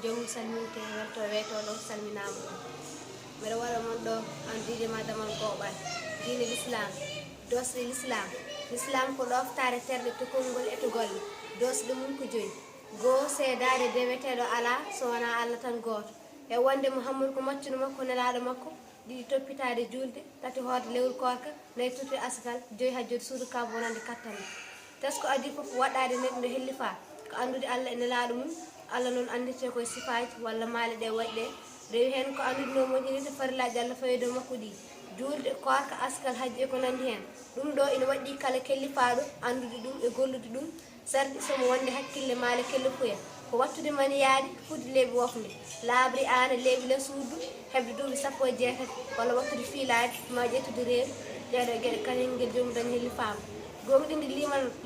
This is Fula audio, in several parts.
jom salminte welto weetoɗo salminama mbeɗa waɗa mon ɗo an dije ma damal goɓal diine l'islam dosɗe l'islam ko ɗoftare terɗe tokongol e to golle dosɗe mum ko joyi goo seedade deweteɗo ala so wona Allah tan goto e wonde Muhammadu ko maccuno makko nelaɗo makko ɗiɗi toppitade julde tati hoorde lewru korka nayi tuti askal joyi hajjode suudu kaba wonande kattanɗe tesko adi fof waɗade neɗɗo nde helli fa ko andude Allah e nelaɗo mum Allah noon andite koye sifaji walla maale ɗe waɗi ɗe rewi hen ko andude no moƴƴinirde farillaji Allah fawido makko ɗi julde korka askal hajji e ko nandi hen ɗum ɗo ina waɗɗi kala kellifaɗo andude ɗum e gollude ɗum sarɗi somo wonde hakkille maale kellifuya ko wattude maniyaade fudde leeɓi wofde laabri aana leeɓi lesuudu heɓde duuɓi 16 walla wattude fiilade ma ƴettude reedu ɗeɗo gueɗe kañum guel jomum dañi helli faama gonɗinde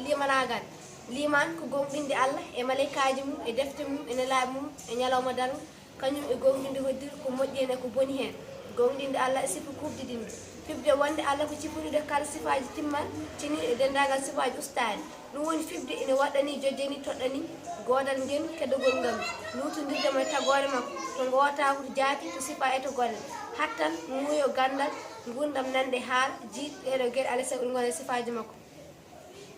limanagal liman ko gonɗinde Allah e malaikaji mum e defte mum e nelaɓe mum e ñalawma dargo kañum e gonɗinde hoddiru ko moƴƴi hen e ko boni hen gonɗinde Allah e sifa kubdiɗinɗo fibde wonde Allah ko cippiriɗo kala sifaji timmal cini e dendagal sifaji ustade ɗum woni fibde ina waɗɗani jojjani toɗɗani godal ngel keddogol ngam lutodirde e tagore makko to gowata ko jaati to sifa e to golle hattan muuyo gandal gurdam nande haala jiiɗ ɗeɗo gueɗe alay saago ɗum gone sifaji makko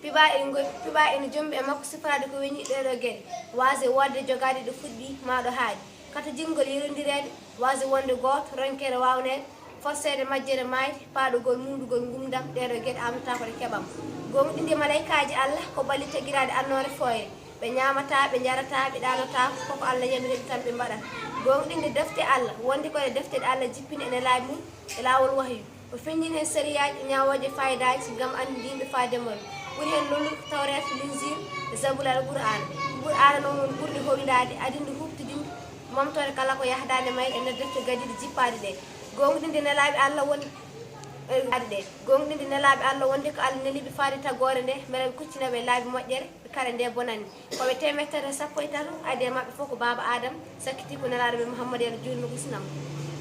piba ene jombi e makko sifade ko weñi ɗeɗo gueɗe wase wodde jogade ɗo fuɗɗi maɗo haaɗi kata jingol yerodirede wase wonde goto ronkere wawnede forsede majjere mayde paɗugol mumdugol gumdam ɗeɗo gueɗe amtata koɗe keɓam gonɗinde malaikaji Allah ko ɓalli tagirade annore foye ɓe ñamata ɓe jarata ɓe ɗanota koko Allah yamiriɓe tan ɓe mbaɗat gonɗinde defte Allah wonde koɗe defte ɗe Allah jippini ene laabi mum e lawol wahyu o feññini hen sériyaji e ñawoje fayidaji gam andidimɓe faademol ɓuuri hen lollude tawret linjil e zabul al qur'ana noon woni ɓurɗi hoydade adinde huftidinde momtode kala ko yahdade may e nder defte gadide jippade ɗe gonɗinde nelaɓe Allah wonde gonɗinde nelaɓe Allah wonde ko Allah neliɓe faade tagore nde beele ɓe kuccinaɓe laabi moƴƴere ɓe kare nde bonani koɓe temettere 13 ade mabɓe fof ko baba Adama sakkiti ko nelaɗo men Mouhammad yalla julno hisnam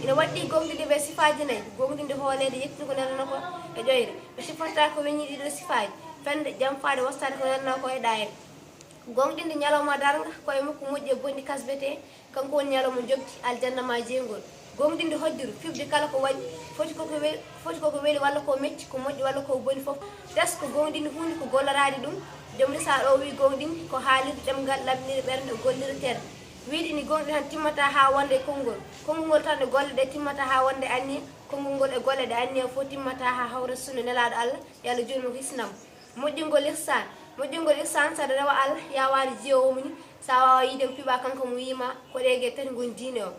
ina waɗɗi gonɗinde ɓe sifaji nayyi gonɗinde hoolede yettino ko nelano ko e ƴoyre ɓe siforta ko weñi ɗiɗo sifaji fende jamfade wostade ko nelano ko e ɗayere gonɗinde ñalawma darga koye makko moƴƴi e bonɗi kasbete kanko woni ñalawma jobdi aljanna ma jeygol gonɗinde hoddiru fibde kala ko waɗi foti koko weeli walla ko mecci ko moƴƴi walla ko boni foof tesko gonɗinde hunde ko gollorade ɗum joom risa ɗo wi gonɗinde ko haalirde ɗemgal laɓinire ɓerde gollire terre wiide ini gonɗi tan timmata ha wonde e konngol ngol tan e golle ɗe timmata ha wonde anniya konngol ngol e golle ɗe anniya fof timmata ha hawra sunna nelaɗo Allah yalla joni ko hisnam moƴƴingol ihsan saɗa rewa Allah yawade jeyowomni sa wawa yiide piɓa kanko mo wima ko ɗe gueɗe tati goni diine o